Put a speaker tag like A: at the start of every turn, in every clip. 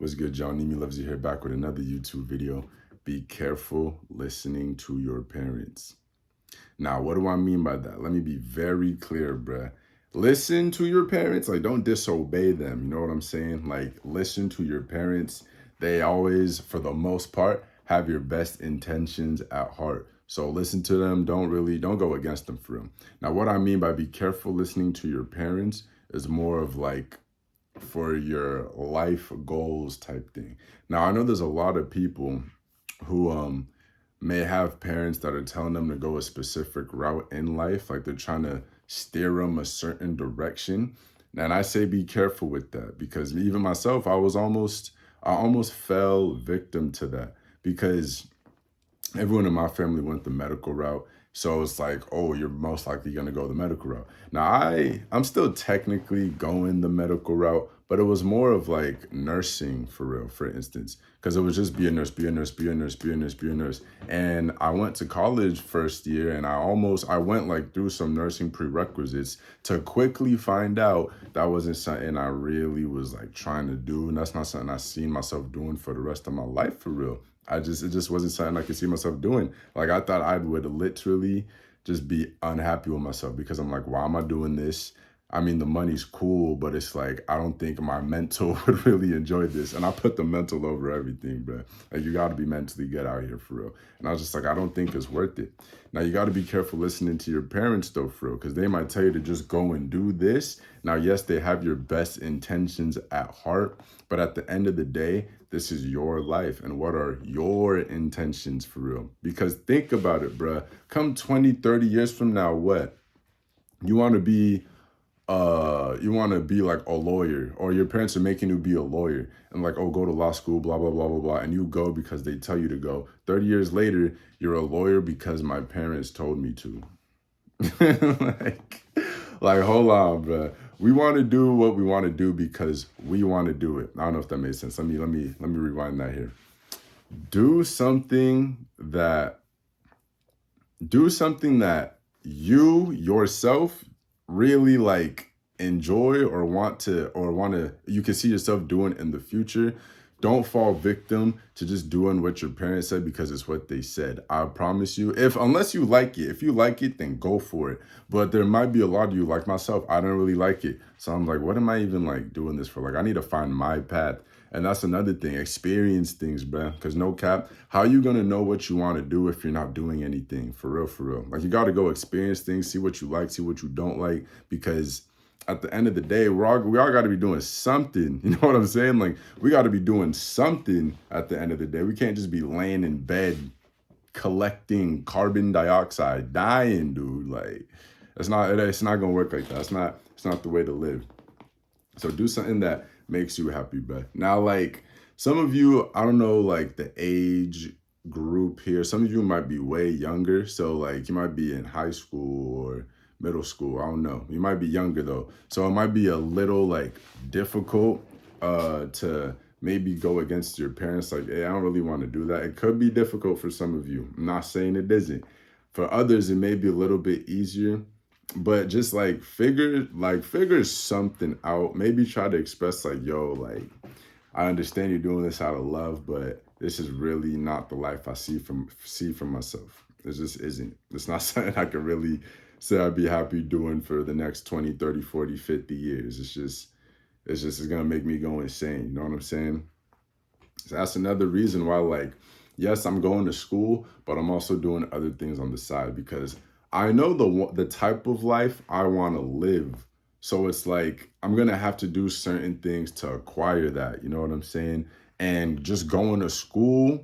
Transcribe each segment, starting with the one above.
A: What's good, John? Nimi loves you here, back with another YouTube video. Be careful listening to your parents. Now, what do I mean by that? Let me be very clear, bruh. Listen to your parents, like don't disobey them. You know what I'm saying? Like listen to your parents. They always, for the most part, have your best intentions at heart. So listen to them. Don't go against them for real. Now, what I mean by be careful listening to your parents is more of like for your life goals type thing. Now, I know there's a lot of people who may have parents that are telling them to go a specific route in life, like they're trying to steer them a certain direction. And I say be careful with that, because even myself, I almost fell victim to that, because everyone in my family went the medical route. So it's like, oh, you're most likely going to go the medical route. Now, I'm still technically going the medical route, but it was more of like nursing for real, for instance, because it was just be a nurse, be a nurse, be a nurse, be a nurse, be a nurse. And I went to college first year, and I went like through some nursing prerequisites to quickly find out that wasn't something I really was like trying to do. And that's not something I seen myself doing for the rest of my life for real. It just wasn't something I could see myself doing. Like I thought I would literally just be unhappy with myself, because I'm like, why am I doing this? I mean, the money's cool, but it's like, I don't think my mental would really enjoy this. And I put the mental over everything, bro. Like you gotta be mentally good out here for real. And I was just like, I don't think it's worth it. Now you gotta be careful listening to your parents though, for real, because they might tell you to just go and do this. Now, yes, they have your best intentions at heart, but at the end of the day, this is your life, and what are your intentions for real? Because think about it, bruh. Come 20, 30 years from now, what? You want to be like a lawyer, or your parents are making you be a lawyer, and like, oh, go to law school, blah, blah, blah, blah, blah. And you go because they tell you to go. 30 years later, you're a lawyer because my parents told me to. like, like, hold on, bro. We want to do what we want to do because we want to do it. I don't know if that makes sense. Let me rewind that here. Do something that you yourself really like enjoy, or you can see yourself doing in the future. Don't fall victim to just doing what your parents said because it's what they said. I promise you, unless you like it. If you like it, then go for it. But there might be a lot of you, like myself, I don't really like it. So I'm like, what am I even like doing this for? Like, I need to find my path. And that's another thing. Experience things, bruh. Because no cap, how you going to know what you want to do if you're not doing anything? For real, for real. Like, you got to go experience things, see what you like, see what you don't like. Because at the end of the day, we all got to be doing something. You know what I'm saying? Like, we got to be doing something at the end of the day. We can't just be laying in bed collecting carbon dioxide, dying, dude. Like, it's not going to work like that. It's not the way to live. So do something that makes you happy, bro. Now, like, some of you, I don't know, like the age group here, some of you might be way younger. So like you might be in high school or middle school. I don't know. You might be younger though. So it might be a little like difficult to maybe go against your parents. Like, hey, I don't really want to do that. It could be difficult for some of you. I'm not saying it isn't. For others, it may be a little bit easier. But just like figure something out. Maybe try to express like, yo, like, I understand you're doing this out of love, but this is really not the life I see for myself. It just isn't. It's not something I can really say I'd be happy doing for the next 20, 30, 40, 50 years. It's gonna make me go insane. You know what I'm saying? So that's another reason why, like, yes, I'm going to school, but I'm also doing other things on the side, because I know the type of life I want to live. So it's like, I'm going to have to do certain things to acquire that. You know what I'm saying? And just going to school,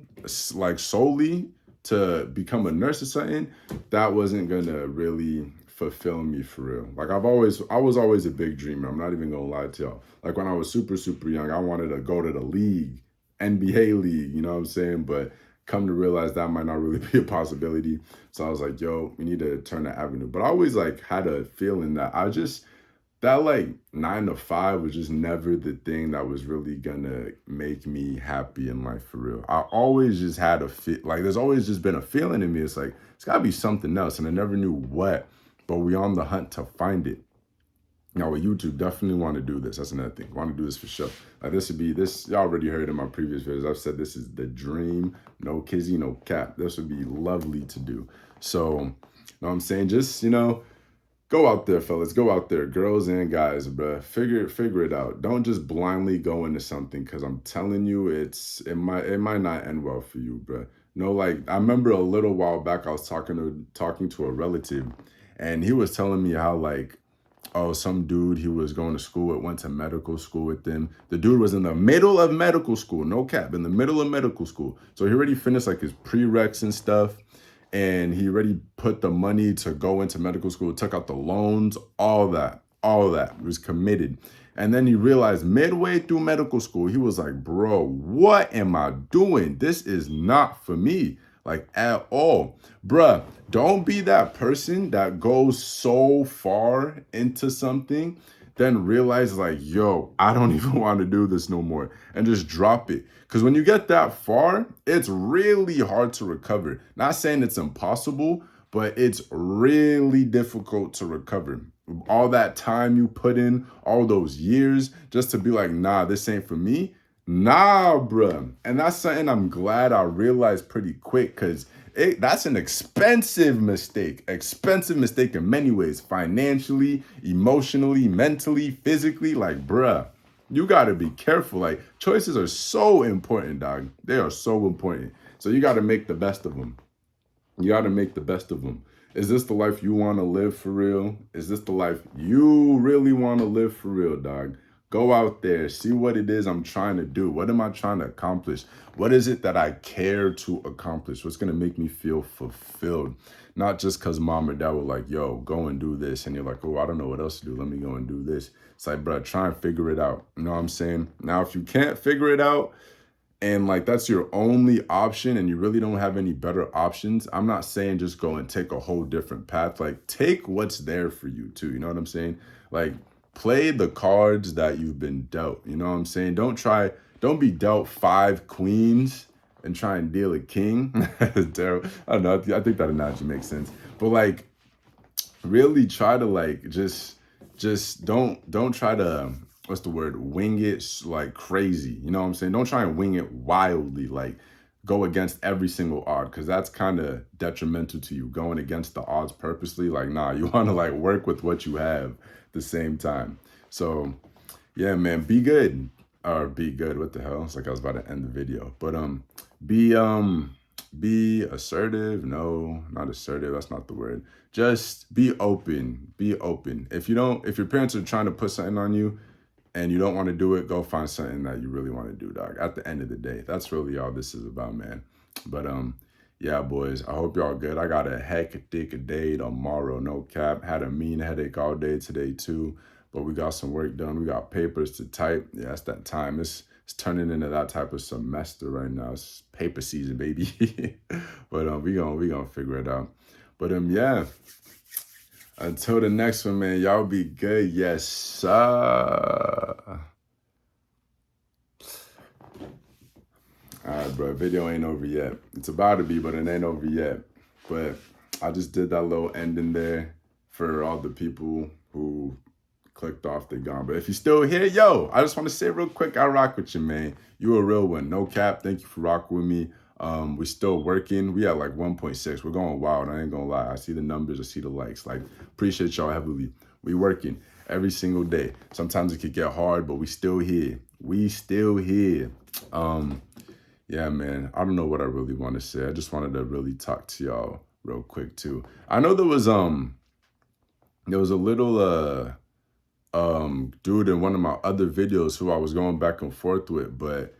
A: like solely to become a nurse or something, that wasn't going to really fulfill me for real. Like I was always a big dreamer. I'm not even going to lie to y'all. Like when I was super, super young, I wanted to go to the league, NBA league, you know what I'm saying? But come to realize that might not really be a possibility. So I was like, yo, we need to turn that avenue. But I always like had a feeling that that like 9 to 5 was just never the thing that was really gonna make me happy in life for real. I always just had there's always just been a feeling in me. It's like, it's gotta be something else. And I never knew what, but we on the hunt to find it. Now with YouTube, definitely want to do this. That's another thing. Want to do this for sure. Like this would be this. Y'all already heard in my previous videos. I've said this is the dream. No kizzy, no cap. This would be lovely to do. So, you know what I'm saying? Just go out there, fellas. Go out there, girls and guys, bruh. Figure it out. Don't just blindly go into something because I'm telling you, it might not end well for you, bruh. No, like I remember a little while back, I was talking to a relative, and he was telling me how like, oh, some dude he was going to school with went to medical school with them. The dude was in the middle of medical school, no cap, in the middle of medical school. So he already finished like his prereqs and stuff, and he already put the money to go into medical school, took out the loans, all that. He was committed. And then he realized midway through medical school, he was like, bro, what am I doing? This is not for me, like at all. Bruh, don't be that person that goes so far into something, then realize like, yo, I don't even want to do this no more, and just drop it. Because when you get that far, it's really hard to recover. Not saying it's impossible, but it's really difficult to recover. All that time you put in, all those years, just to be like, nah, this ain't for me. Nah, bruh. And that's something I'm glad I realized pretty quick, because that's an expensive mistake. Expensive mistake in many ways. Financially, emotionally, mentally, physically. Like, bruh, you gotta be careful. Like, choices are so important, dog. They are so important. So you gotta make the best of them. You got to make the best of them. Is this the life you want to live for real? Is this the life you really want to live for real, dog? Go out there, see what it is I'm trying to do. What am I trying to accomplish? What is it that I care to accomplish? What's going to make me feel fulfilled? Not just because mom or dad were like, yo, go and do this. And you're like, oh, I don't know what else to do. Let me go and do this. It's like, bro, try and figure it out. You know what I'm saying? Now, if you can't figure it out, and like that's your only option and you really don't have any better options, I'm not saying just go and take a whole different path. Like take what's there for you too. You know what I'm saying? Like play the cards that you've been dealt. You know what I'm saying? Don't be dealt 5 queens and try and deal a king. Terrible. I don't know. I think that analogy makes sense. But like really try to like just don't try to, what's the word, wing it like crazy. You know what I'm saying? Don't try and wing it wildly, like go against every single odd, because that's kind of detrimental to you. Going against the odds purposely, like nah, you want to like work with what you have at the same time. So yeah, man, be good. Or be good, what the hell? It's like I was about to end the video. But be assertive. No, not assertive, that's not the word. Just be open. Be open. If your parents are trying to put something on you and you don't want to do it, go find something that you really want to do, dog. At the end of the day, that's really all this is about, man. But yeah, boys, I hope y'all good. I got a hectic day tomorrow, no cap. Had a mean headache all day today too, but we got some work done. We got papers to type. Yeah, it's that time. It's turning into that type of semester right now. It's paper season, baby. But we gonna figure it out. But yeah. Until the next one, man, y'all be good. Yes, sir. All right, bro, video ain't over yet. It's about to be, but it ain't over yet. But I just did that little ending there for all the people who clicked off, they gone. But if you're still here, yo, I just want to say real quick, I rock with you, man. You a real one, no cap. Thank you for rocking with me. We're still working. We at like 1.6. We're going wild. I ain't gonna lie. I see the numbers. I see the likes. Like, appreciate y'all heavily. We working every single day. Sometimes it could get hard, but we still here. We still here. Yeah, man. I don't know what I really want to say. I just wanted to really talk to y'all real quick too. I know there was a little dude in one of my other videos who I was going back and forth with, but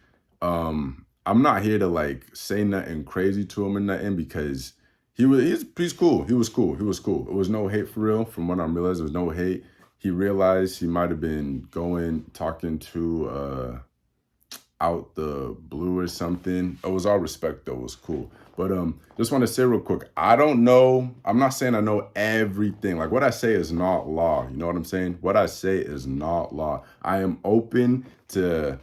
A: I'm not here to like say nothing crazy to him or nothing, because he's cool. He was cool. It was no hate for real. From what I'm realizing, there was no hate. He realized he might have been talking to out the blue or something. It was all respect though. It was cool. But just want to say real quick, I don't know. I'm not saying I know everything. Like what I say is not law. You know what I'm saying? What I say is not law. I am open to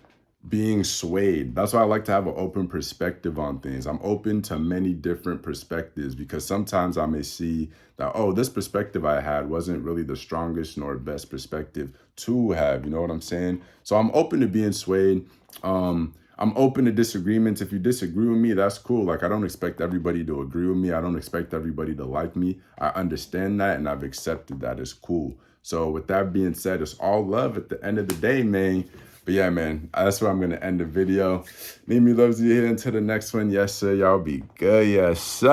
A: being swayed. That's why I like to have an open perspective on things. I'm open to many different perspectives because sometimes I may see that, oh, this perspective I had wasn't really the strongest nor best perspective to have. You know what I'm saying? So I'm open to being swayed. I'm open to disagreements. If you disagree with me, that's cool. Like, I don't expect everybody to agree with me. I don't expect everybody to like me. I understand that and I've accepted that. It's cool. So with that being said, it's all love at the end of the day, man. But yeah, man, that's where I'm going to end the video. Mimi loves you here until the next one. Yes, sir. Y'all be good. Yes, sir.